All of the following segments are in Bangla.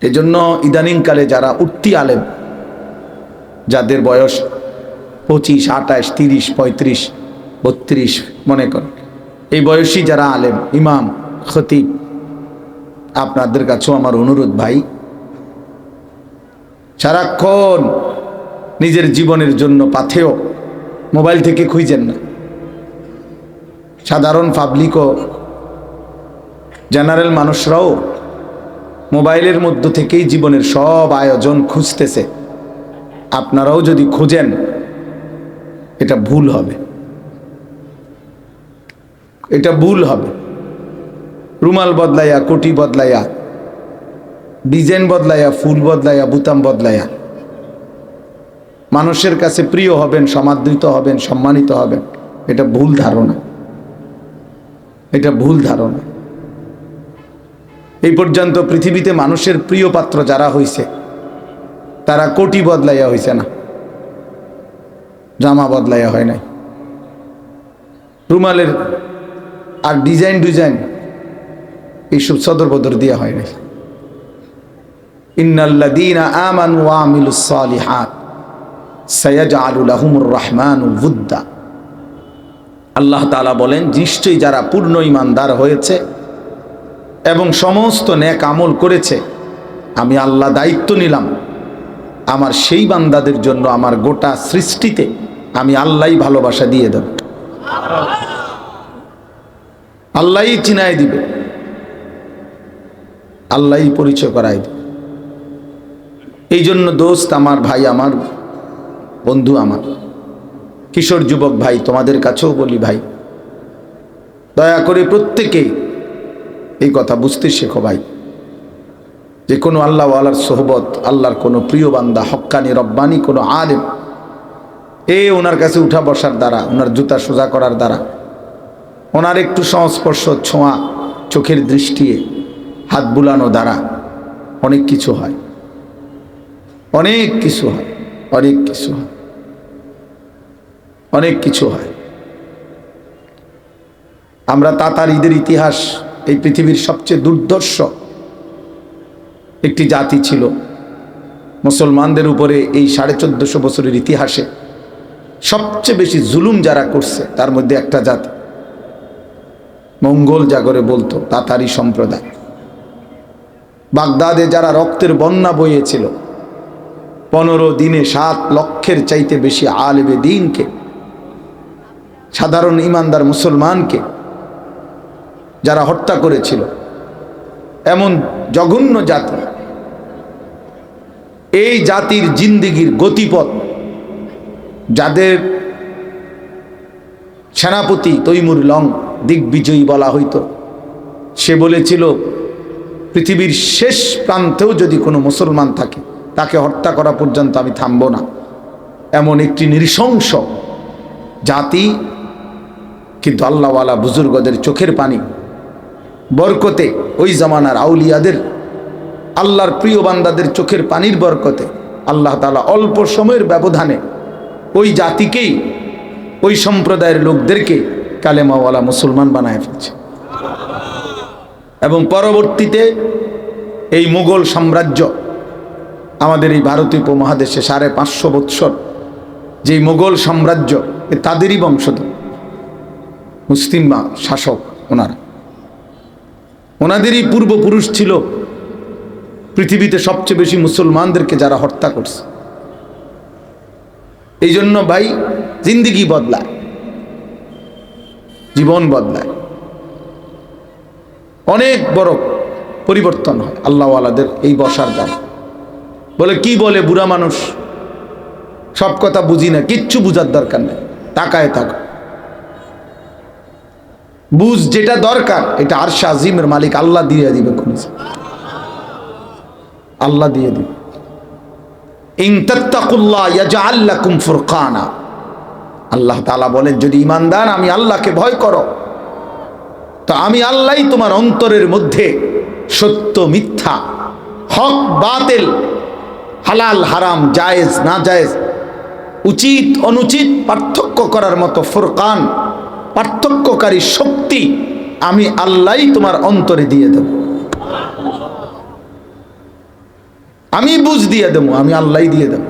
এজন্য ইদানিংকালে যারা উঠতি আলেম, যাদের বয়স 25, 28, 30, 35, 32 মনে করেন, এই বয়সী যারা আলেম, ইমাম, খতিব, আপনাদের কাছেও আমার অনুরোধ ভাই, সারাক্ষণ নিজের জীবনের জন্য পাথেয় মোবাইল থেকে খুঁজেন না। সাধারণ পাবলিকও, জেনারেল মানুষরাও মোবাইলের মধ্য থেকেই জীবনের সব আয়োজন খুঁজতেছে। আপনারাও যদি খুঁজেন, এটা ভুল হবে, এটা ভুল হবে। রুমাল বদলাইয়া, কোটি বদলাইয়া, ডিজাইন বদলাইয়া, ফুল বদলাইয়া, বুতাম বদলাইয়া মানুষের কাছে প্রিয় হবেন, সমাদৃত হবেন, সম্মানিত হবেন, এটা ভুল ধারণা, এটা ভুল ধারণা। এই পর্যন্ত পৃথিবীতে মানুষের প্রিয় পাত্র যারা হইছে, তারা কোটি বদলাইয়া হইছে না, জামা বদলাইয়া হয় নাই। রুমালের আর ডিজাইন এইসব সদর বদর দিয়া হয় নাই। ইন্নাল্লাযীনা আমানু ওয়া আমিলুস সালিহাত সায়াজআলু লাহুমুর রাহমানু ওয়ুদ্দা। আল্লাহ তাআলা বলেন, নিশ্চয়ই যারা পূর্ণ ঈমানদার হয়েছে এবং সমস্ত নেক আমল করেছে, আমি আল্লাহ দায়িত্ব নিলাম আমার সেই বান্দাদের জন্য আমার গোটা সৃষ্টিতে আমি আল্লাহই ভালোবাসা দিয়ে দেব, আল্লাহই চিনায় দিবে, আল্লাহই পরিচয় করাই দিবে। এই জন্য দোস্ত আমার, ভাই আমার, বন্ধু আমার, কিশোর যুবক ভাই, তোমাদের কাছেও বলি ভাই, দয়া করে প্রত্যেকেই এই কথা বুঝতে শেখো ভাই, যে কোনো আল্লাহওয়ালার সোহবত, আল্লাহর কোনো প্রিয় বান্দা, হক্কানি রব্বানি কোনো আলেম, ওনার কাছে উঠা বসার দ্বারা, ওনার জুতা সোজা করার দ্বারা, ওনার একটু সংস্পর্শ, ছোঁয়া, চোখের দৃষ্টি, হাত বুলানো দ্বারা অনেক কিছু হয়, অনেক কিছু হয়, অনেক কিছু হয়, অনেক কিছু হয়। আমরা তাতারীদের ইতিহাস, এই পৃথিবীর সবচেয়ে দুর্ধর্ষ একটি জাতি ছিল। মুসলমানদের উপরে এই 1450 বছরের ইতিহাসে সবচেয়ে বেশি জুলুম যারা করছে, তার মধ্যে একটা জাতি মঙ্গল জাগরে বলতো, তাতারি সম্প্রদায়। বাগদাদে যারা রক্তের বন্যা বইয়েছিল, 15 দিনে 7 লক্ষের চাইতে বেশি আলেমে দ্বীনকে, সাধারণ ইমানদার মুসলমানকে যারা হত্যা করেছিল, এমন জঘন্য জাতি, এই জাতির জিন্দেগির গতিপথ, যাদের সেনাপতি তৈমুর লং দিগ্বিজয়ী বলা হইতো, সে বলেছিল, পৃথিবীর শেষ প্রান্তেও যদি কোনো মুসলমান থাকে, তাকে হত্যা করা পর্যন্ত আমি থামব না। এমন একটি নৃশংস জাতি, কিন্তু আল্লাহওয়ালা বুজুর্গদের চোখের পানি বরকতে, ওই জামানার আউলিয়াদের, আল্লাহর প্রিয় বান্দাদের চোখের পানির বরকতে আল্লাহ তাআলা অল্প সময়ের ব্যবধানে ওই জাতিকেই, ওই সম্প্রদায়ের লোকদেরকে কালেমাওয়ালা মুসলমান বানায় ফেলছে। এবং পরবর্তীতে এই মুঘল সাম্রাজ্য, আমাদের এই ভারতীয় উপমহাদেশে 550 বৎসর যে মুঘল সাম্রাজ্য, তাদেরই বংশধর মুসলিম শাসক, ওনাদেরই পূর্বপুরুষ ছিল পৃথিবীতে সবচেয়ে বেশি মুসলমানদেরকে যারা হত্যা করছে। এই জন্য ভাই, জিন্দেগি বদলায়, জীবন বদলায়, অনেক বড় পরিবর্তন হয় আল্লাহওয়ালাদের এই বসার দ্বারা। বলে কি বলে বুড়া মানুষ, সব কথা বুঝি না, কিচ্ছু বুঝার দরকার নেই, তাকায় থাকো, বুঝ যেটা দরকার, এটা আরশ আজিমের মালিক আল্লাহ দিয়ে দিবে, আল্লাহ দিয়ে দিবে। ইন তাত্তাকুল্লাহ ইয়াজআল লাকুম ফুরকানা, আল্লাহ তাআলা বলেন, যদি ঈমানদার আমি আল্লাহকে ভয় করো, তো আমি আল্লাহই তোমার অন্তরের মধ্যে সত্য মিথ্যা, হক বাতিল, হালাল হারাম, জায়েজ না জায়েজ, উচিত অনুচিত পার্থক্য করার মতো ফুরকান, পার্থক্যকারী শক্তি আমি আল্লাহই তোমার অন্তরে দিয়ে দেব। আমি বুঝ দিয়ে দেবো, আমি আল্লাহই দিয়ে দেবো।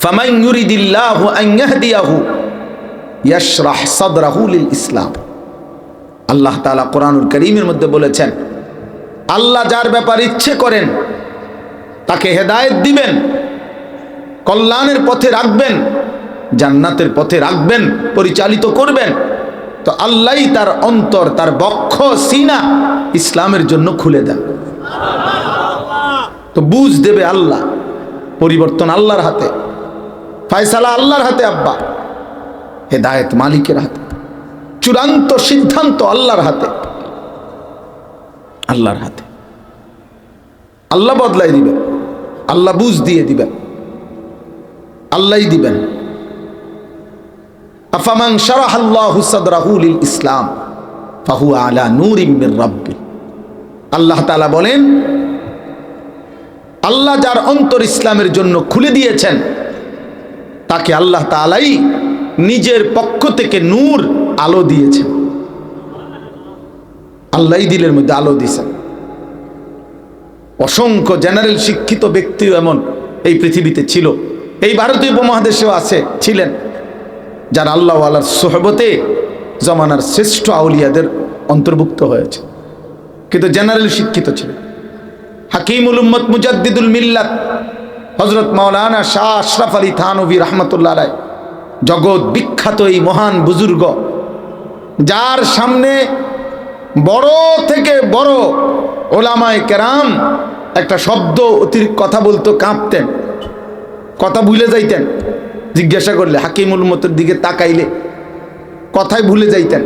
ফামান ইউরিদিল্লাহু আন ইয়াহদিয়াহু ইয়াশরাহ সাদরাহু লিল ইসলাম। আল্লাহ তাআলা কোরআনুল কারীমের মধ্যে বলেছেন, আল্লাহ যার ব্যাপার ইচ্ছে করেন তাকে হেদায়েত দিবেন, কল্যাণের পথে রাখবেন, জান্নাতের পথে রাখবেন, পরিচালিত করবেন। তো আল্লাহই তার অন্তর, তার বক্ষ, সিনা ইসলামের জন্য খুলে দেন। তো বুঝ দেবে আল্লাহ, পরিবর্তন আল্লাহর হাতে, ফয়সালা আল্লাহর হাতে আব্বা, হেদায়েত মালিকের হাতে, চূড়ান্ত সিদ্ধান্ত আল্লাহর হাতে, আল্লাহর হাতে। আল্লাহ বদলাই দিবেন, আল্লাহ বুঝ দিয়ে দিবেন, আল্লাহই দিবেন। আফামান শারাহাল্লাহু সাদরাহু লিল ইসলাম ফাহুয়া আলা নূরিম মির রাব্বি। আল্লাহ তাআলা বলেন, আল্লাহ যার অন্তর ইসলামের জন্য খুলে দিয়েছেন তাকে আল্লাহ তাআলাই নিজের পক্ষ থেকে নূর, আলো দিয়েছেন। আল্লাহই দিলের মধ্যে আলো দিয়েছেন। অসংখ্য জেনারেল শিক্ষিত ব্যক্তিও এমন এই পৃথিবীতে ছিল, এই ভারতীয় উপমহাদেশেও আছে, ছিলেন, যারা আল্লাহ ওয়ালার সোহবতে জমানার শ্রেষ্ঠ আউলিয়াদের অন্তর্ভুক্ত হয়েছে, কিন্তু জেনারেল শিক্ষিত ছিলেন। হাকিমুল উম্মত মুজাদ্দিদুল মিল্লাত হযরত মাওলানা শাহ আশরাফ আলী থানভী রাহমাতুল্লাহ আলাইহি, জগৎ বিখ্যাত এই মহান বুজুর্গ, যার সামনে বড় থেকে বড় ওলামায়ে কেরাম একটা শব্দ অতিরিক্ত কথা বলতো কাঁপতেন, কথা ভুলে যাইতেন, জিজ্ঞাসা করলে হাকিমুল উম্মতের দিকে তাকাইলে কথাই ভুলে যাইতেন।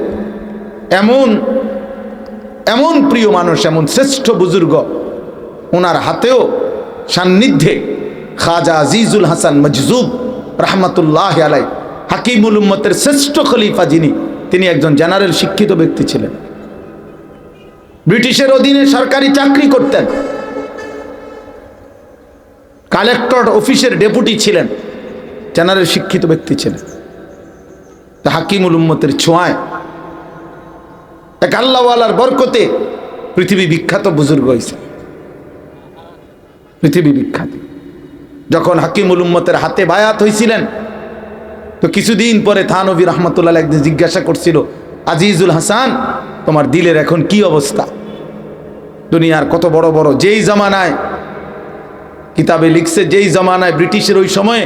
এমন এমন প্রিয় মানুষ, এমন শ্রেষ্ঠ বুজুর্গ, ওনার হাতেও সান্নিধ্যে খাজা আজিজুল হাসান মজজুব রাহমাতুল্লাহ আলাইহি, হাকিমুল উম্মতের শ্রেষ্ঠ খলিফা যিনি, তিনি একজন জেনারেল শিক্ষিত ব্যক্তি ছিলেন। ব্রিটিশের অধীনে সরকারি চাকরি করতেন, কালেক্টর অফিসের ডেপুটি ছিলেন, জেনারেল শিক্ষিত ব্যক্তি ছিলেন। তা হাকিমুল উম্মতের ছোঁয়ায়, এক আল্লাহওয়ালার বরকতে পৃথিবী বিখ্যাত বুজুর্গ হয়েছে, পৃথিবী বিখ্যাত। যখন হাকিমুল উম্মতের হাতে বায়াত হয়েছিলেন, তো কিছুদিন পরে থানভী রাহমাতুল্লাহ একদিন জিজ্ঞাসা করছিল, আজিজুল হাসান, তোমার দিলের এখন কি অবস্থা? দুনিয়ার কত বড় বড়, যেই জামানায় কিতাবে লিখছে, যেই জামানায় ব্রিটিশের ওই সময়ে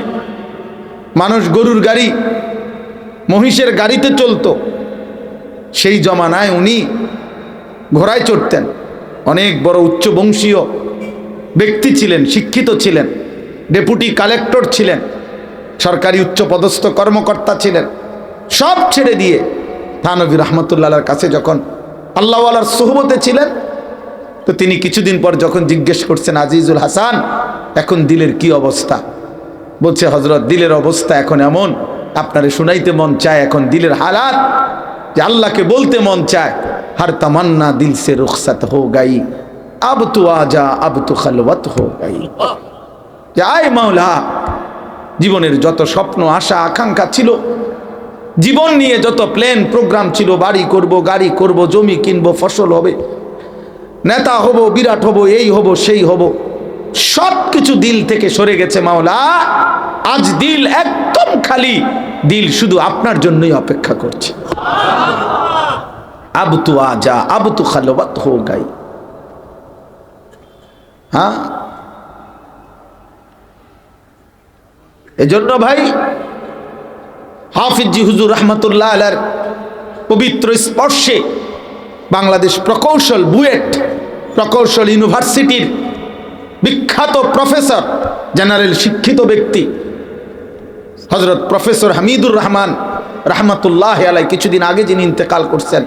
মানুষ গরুর গাড়ি, মহিষের গাড়িতে চলতো, সেই জমানায় উনি ঘোড়ায় চড়তেন। অনেক বড় উচ্চ বংশীয় ব্যক্তি ছিলেন, শিক্ষিত ছিলেন, ডেপুটি কালেক্টর ছিলেন, সরকারি উচ্চ পদস্থ কর্মকর্তা ছিলেন। সব ছেড়ে দিয়ে থানভী রাহমাতুল্লাহর কাছে যখন আল্লাহওয়ালার সোহবতে ছিলেন, তো তিনি কিছুদিন পর যখন জিজ্ঞেস করছেন, আজিজুল হাসান, এখন দিলের কি অবস্থা? বলছে, হযরত, দিলের অবস্থা এখন এমন, আপনারে শুনাইতে মন চায়, এখন দিলের হালাত যে আল্লাহকে বলতে মন চায়, হর তামান্না দিল সে রুখসত হো গাই, আব তু আজা, আব তু খলওয়াত হো গাই। যে আয় মাওলা, জীবনের যত স্বপ্ন, আশা, আকাঙ্ক্ষা ছিল, জীবন নিয়ে যত প্ল্যান প্রোগ্রাম ছিল, বাড়ি করব, গাড়ি করব, জমি কিনবো, ফসল হবে, নেতা হব, বিরাট হব, এই হব, সেই হব, সব কিছু দিল থেকে সরে গেছে মাওলা। আজ দিল একদম খালি, দিল শুধু আপনার জন্যই অপেক্ষা করছে। আব তু আজা, আব তু খলওয়াত হো গাই। হ্যাঁ, এজন্য ভাই, হাফিজ জি হুজুর রাহমাতুল্লাহ আলাইহির পবিত্র স্পর্শে বাংলাদেশ প্রকৌশল, বুয়েট প্রকৌশল ইউনিভার্সিটির বিখ্যাত প্রফেসর, জেনারেল শিক্ষিত ব্যক্তি হযরত প্রফেসর হামিদুর রহমান রাহমাতুল্লাহ আলাইহি, কিছুদিন আগে যিনি ইন্তেকাল করছেন,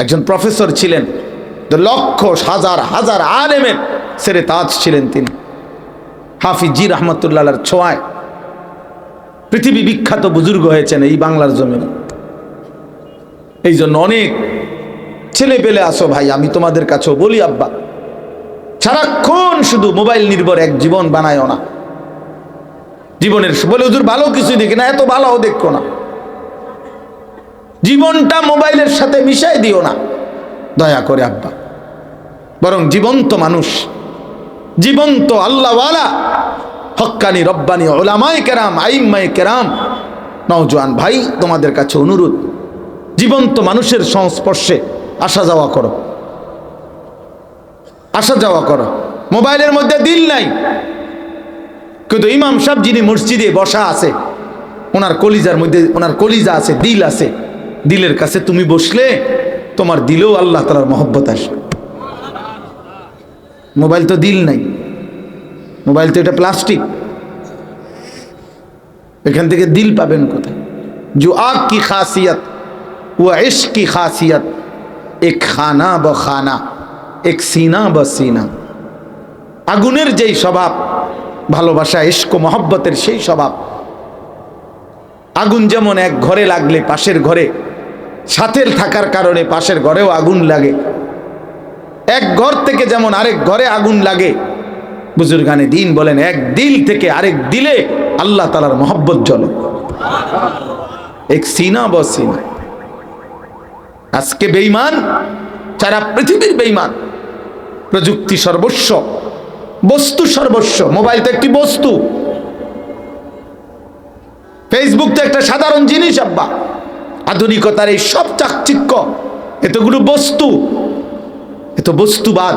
একজন প্রফেসর ছিলেন, লক্ষ হাজার হাজার আলেমের সেরে তাজ ছিলেন তিনি। হাফিজ জি রাহমাতুল্লাহ আলাইহির ছোঁয়ায় পৃথিবী বিখ্যাত বুজুর্গ হয়েছেন এই বাংলার জমিনে। এই জন্য অনেক ছেলে পেলে আসো ভাই, আমি তোমাদের কাছেও বলি, আব্বা, সারাক্ষণ শুধু মোবাইল নির্ভর এক জীবন বানায়ও না। জীবনের বলে হুজুর ভালো কিছু দেখি না, এত ভালোও দেখো না, জীবনটা মোবাইলের সাথে মিশাই দিও না দয়া করে আব্বা। বরং জীবন্ত মানুষ, জীবন্ত আল্লাহওয়ালা হক্কানি রব্বানি ওলামায়ে কেরাম আইম্মায়ে কেরাম, নওজোয়ান ভাই তোমাদের কাছে অনুরোধ, জীবন্ত মানুষের সংস্পর্শে আসা যাওয়া করো, আসা যাওয়া করো। মোবাইলের মধ্যে দিল নাই, কিন্তু ইমাম সাহেব যিনি মসজিদে বসা আছে, ওনার কলিজার মধ্যে ওনার কলিজা আছে, দিল আছে। দিলের কাছে তুমি বসলে তোমার দিলেও আল্লাহ তাআলার মহব্বত আসবে। মোবাইল তো দিল নাই, মোবাইল তো এটা প্লাস্টিক, এখান থেকে দিল পাবেন কোথায়? जो आग की खासियत वो इश्क की खासियत, एक खाना ब खाना एक सीना ब सीना। আগুনের যেই স্বভাব, ভালোবাসা ইশক মহব্বতের সেই স্বভাব। আগুন যেমন এক ঘরে লাগলে পাশের ঘরে, সাথে থাকার কারণে পাশের ঘরেও আগুন লাগে, এক ঘর থেকে যেমন আরেক ঘরে আগুন লাগে, বুজুর্গানে দিন বলেন এক দিল থেকে আরেক দিলে আল্লাহ তাআলার মহব্বত জ্বলে। এক সিনা ব সিনা। আজকে বেঈমান, সারা পৃথিবীর বেঈমান, প্রযুক্তি সর্বস্ব, বস্তু সর্বস্ব। মোবাইল তো একটি বস্তু, ফেসবুক তো একটা সাধারণ জিনিস আব্বা। আধুনিকতার এই সব চাকচিক্য, এতগুলো বস্তু, এত বস্তুবাদ।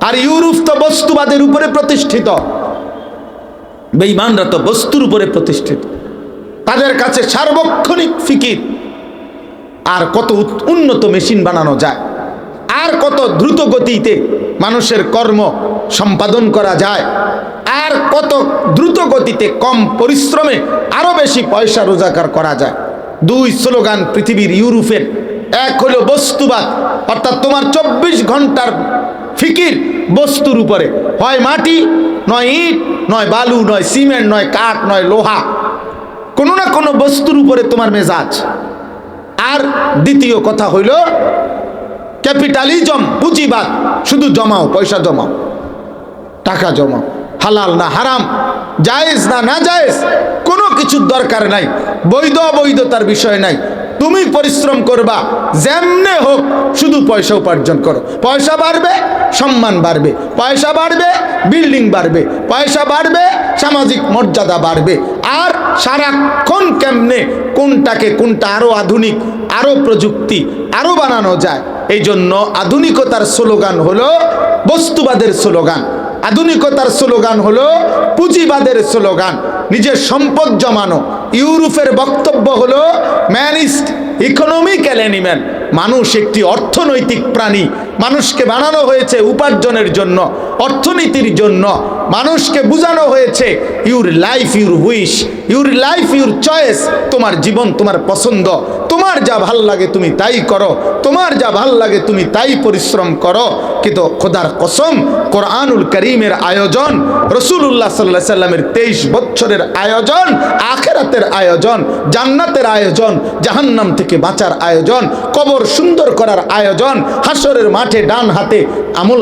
আর ইউরোপ তো বস্তুবাদের উপরে প্রতিষ্ঠিত, বেঈমানরা তো বস্তুর উপরে প্রতিষ্ঠিত। তাদের কাছে সার্বক্ষণিক ফিকির, আর কত উন্নত মেশিন বানানো যায়, আর কত দ্রুত গতিতে মানুষের কর্ম সম্পাদন করা যায়, আর কত দ্রুত গতিতে কম পরিশ্রমে আরো বেশি পয়সা রোজগার করা যায়। দুই স্লোগান পৃথিবীর ইউরোপের, এক হলো বস্তুবাদ, অর্থাৎ তোমার 24 ঘন্টার ফিকির বস্তুর উপরে, হয় মাটি, নয় ইট, নয় বালু, নয় সিমেন্ট, নয় কাঠ, নয় লোহা, কোনো না কোনো বস্তুর উপরে তোমার মেজাজ। আর দ্বিতীয় কথা হইল ক্যাপিটালিজম, পুঁজিবাদ, শুধু জমাও, পয়সা জমাও, টাকা জমাও, হালাল না হারাম, জায়েজ না না জায়েজ, কোনো কিছুর দরকার নাই, বৈধ অবৈধতার বিষয় নাই। তুমি পরিশ্রম করবা যেমনে হোক, শুধু পয়সা উপার্জন করো। পয়সা বাড়বে, সম্মান বাড়বে, পয়সা বাড়বে, বিল্ডিং বাড়বে, পয়সা বাড়বে, সামাজিক মর্যাদা বাড়বে। আর সারাক্ষণ কেমনে কোনটাকে কোনটা আরো আধুনিক, আরো প্রযুক্তি, আরো বানানো যায়। এই জন্য আধুনিকতার স্লোগান হলো বস্তুবাদের স্লোগান, আধুনিকতার স্লোগান হলো পুঁজিবাদের স্লোগান, নিজের সম্পদ জমানো। ইউরোপের বক্তব্য হলো ম্যান ইজ ইকোনমিক্যাল অ্যানিম্যাল, মানুষ একটি অর্থনৈতিক প্রাণী, মানুষকে বানানো হয়েছে উপার্জনের জন্য, অর্থনীতির জন্য। মানুষকে বোঝানো হয়েছে your life your wish, your life your choice, তোমার জীবন তোমার পছন্দ, তোমার যা ভাল লাগে তুমি তাই করো, তোমার যা ভাল লাগে তুমি তাই পরিশ্রম করো। কিন্তু খোদার কসম, কোরআনুল কারীমের আয়োজন, রাসূলুল্লাহ সাল্লাল্লাহু আলাইহি সাল্লামের 23 বছরের আয়োজন, আখিরাতের আয়োজন, জান্নাতের আয়োজন, জাহান্নাম থেকে বাঁচার আয়োজন, কবর সুন্দর করার আয়োজন, হাসরের মাঠে ডান হাতে আমল